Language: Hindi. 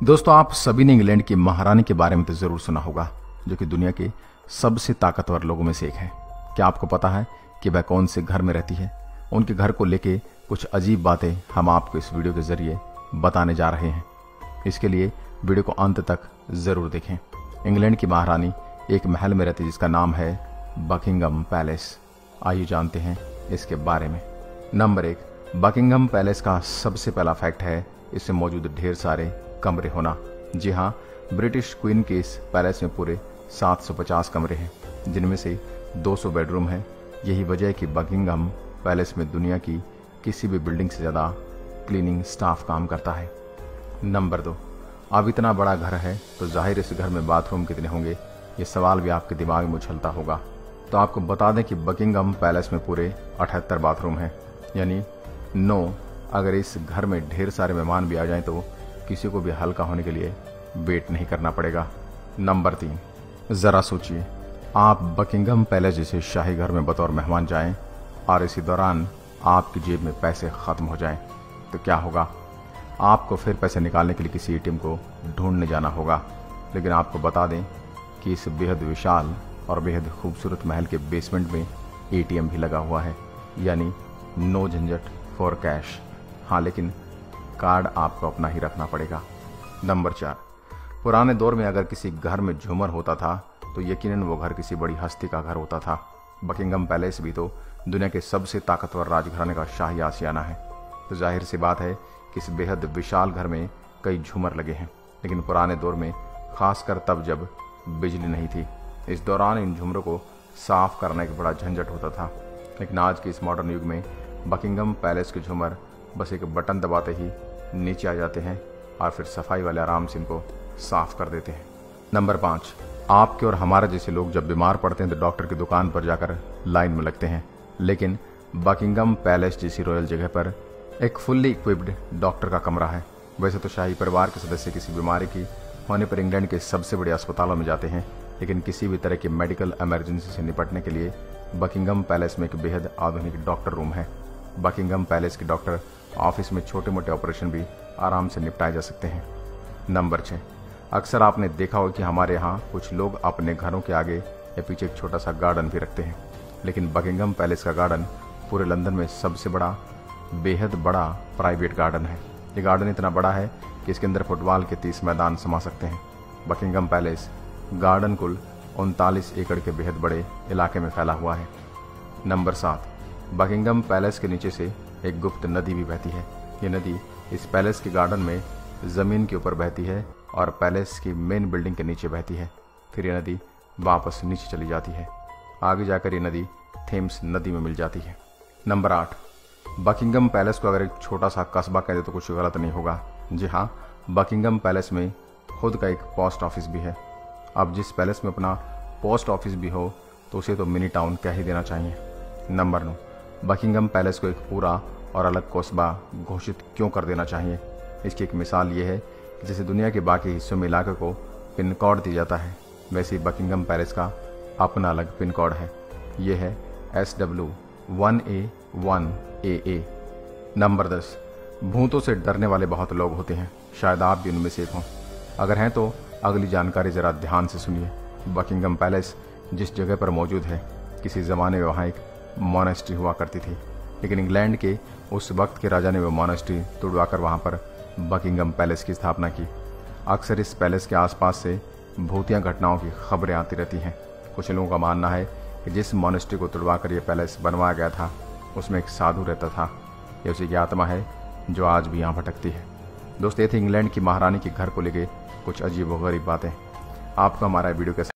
दोस्तों, आप सभी ने इंग्लैंड की महारानी के बारे में तो जरूर सुना होगा, जो कि दुनिया के सबसे ताकतवर लोगों में से एक है। क्या आपको पता है कि वह कौन से घर में रहती है? उनके घर को लेके कुछ अजीब बातें हम आपको इस वीडियो के जरिए बताने जा रहे हैं। इसके लिए वीडियो को अंत तक जरूर देखें। इंग्लैंड की महारानी एक महल में रहती है जिसका नाम है बकिंघम पैलेस। आइए जानते हैं इसके बारे में। नंबर 1, बकिंघम पैलेस का सबसे पहला फैक्ट है इसमें मौजूद ढेर सारे कमरे होना। जी हाँ, ब्रिटिश क्वीन के इस पैलेस में पूरे 750 कमरे हैं, जिनमें से 200 बेडरूम हैं। यही वजह है कि बकिंघम पैलेस में दुनिया की किसी भी बिल्डिंग से ज़्यादा क्लीनिंग स्टाफ काम करता है। नंबर 2, अब इतना बड़ा घर है तो जाहिर इस घर में बाथरूम कितने होंगे, ये सवाल भी आपके दिमाग में उछलता होगा। तो आपको बता दें कि बकिंघम पैलेस में पूरे 78 बाथरूम हैं, यानी 9। अगर इस घर में ढेर सारे मेहमान भी आ जाएं तो किसी को भी हल्का होने के लिए वेट नहीं करना पड़ेगा। नंबर 3, ज़रा सोचिए, आप बकिंघम पैलेस जैसे शाही घर में बतौर मेहमान जाएं और इसी दौरान आपकी जेब में पैसे ख़त्म हो जाएं तो क्या होगा? आपको फिर पैसे निकालने के लिए किसी एटीएम को ढूंढने जाना होगा। लेकिन आपको बता दें कि इस बेहद विशाल और बेहद खूबसूरत महल के बेसमेंट में एटीएम भी लगा हुआ है, यानी नो झंझट फॉर कैश। हाँ, लेकिन कार्ड आपको अपना ही रखना पड़ेगा। नंबर 4, पुराने दौर में अगर किसी घर में झूमर होता था तो यकीनन वो घर किसी बड़ी हस्ती का घर होता था। बकिंघम पैलेस भी तो दुनिया के सबसे ताकतवर राजघराने का शाही आशियाना है, तो जाहिर सी बात है कि इस बेहद विशाल घर में कई झूमर लगे हैं। लेकिन पुराने दौर में, खासकर तब जब बिजली नहीं थी, इस दौरान इन झूमरों को साफ करना एक बड़ा झंझट होता था। लेकिन आज के इस मॉडर्न युग में बकिंघम पैलेस के झूमर बस एक बटन दबाते ही नीचे आ जाते हैं और फिर सफाई वाले आराम से इनको साफ कर देते हैं। नंबर 5, आपके और हमारे जैसे लोग जब बीमार पड़ते हैं तो डॉक्टर की दुकान पर जाकर लाइन में लगते हैं, लेकिन बकिंघम पैलेस जैसी रॉयल जगह पर एक फुल्ली इक्विप्ड डॉक्टर का कमरा है। वैसे तो शाही परिवार के सदस्य किसी बीमारी की होने पर इंग्लैंड के सबसे बड़े अस्पतालों में जाते हैं, लेकिन किसी भी तरह की मेडिकल इमरजेंसी से निपटने के लिए बकिंघम पैलेस में एक बेहद आधुनिक डॉक्टर रूम है। बकिंघम पैलेस के डॉक्टर ऑफिस में छोटे मोटे ऑपरेशन भी आराम से निपटाए जा सकते हैं। नंबर 6, अक्सर आपने देखा हो कि हमारे यहाँ कुछ लोग अपने घरों के आगे या पीछे एक छोटा सा गार्डन भी रखते हैं, लेकिन बकिंघम पैलेस का गार्डन पूरे लंदन में सबसे बड़ा, बेहद बड़ा प्राइवेट गार्डन है। ये गार्डन इतना बड़ा है कि इसके अंदर फुटबॉल के 30 मैदान समा सकते हैं। बकिंघम पैलेस गार्डन कुल 39 एकड़ के बेहद बड़े इलाके में फैला हुआ है। नंबर 7, बकिंघम पैलेस के नीचे से एक गुप्त नदी भी बहती है। ये नदी इस पैलेस के गार्डन में ज़मीन के ऊपर बहती है और पैलेस की मेन बिल्डिंग के नीचे बहती है। फिर ये नदी वापस नीचे चली जाती है। आगे जाकर ये नदी थेम्स नदी में मिल जाती है। नंबर 8, बकिंघम पैलेस को अगर एक छोटा सा कस्बा कह दे तो कुछ गलत नहीं होगा। जी हाँ, बकिंघम पैलेस में खुद का एक पोस्ट ऑफिस भी है। अब जिस पैलेस में अपना पोस्ट ऑफिस भी हो तो उसे तो मिनी टाउन कह ही देना चाहिए। नंबर 9, बकिंघम पैलेस को एक पूरा और अलग कस्बा घोषित क्यों कर देना चाहिए? इसकी एक मिसाल ये है कि जैसे दुनिया के बाकी हिस्सों में इलाके को पिन कोड दिया जाता है, वैसे ही बकिंघम पैलेस का अपना अलग पिन कोड है। ये है SW1A1AA। नंबर 10, भूतों से डरने वाले बहुत लोग होते हैं, शायद आप भी उनमें से एक हों। अगर हैं तो अगली जानकारी ज़रा ध्यान से सुनिए। बकिंघम पैलेस जिस जगह पर मौजूद है, किसी ज़माने में वहाँ एक मोनेस्ट्री हुआ करती थी, लेकिन इंग्लैंड के उस वक्त के राजा ने वो मोनेस्ट्री तुड़वाकर वहाँ पर बकिंघम पैलेस की स्थापना की। अक्सर इस पैलेस के आसपास से भूतिया घटनाओं की खबरें आती रहती हैं। कुछ लोगों का मानना है कि जिस मोनेस्ट्री को तुड़वाकर ये पैलेस बनवाया गया था उसमें एक साधु रहता था। ये उसी की आत्मा है जो आज भी यहाँ भटकती है। दोस्त, ये थी इंग्लैंड की महारानी के घर को लेके कुछ अजीब व गरीब बातें। आपको हमारा वीडियो कैसा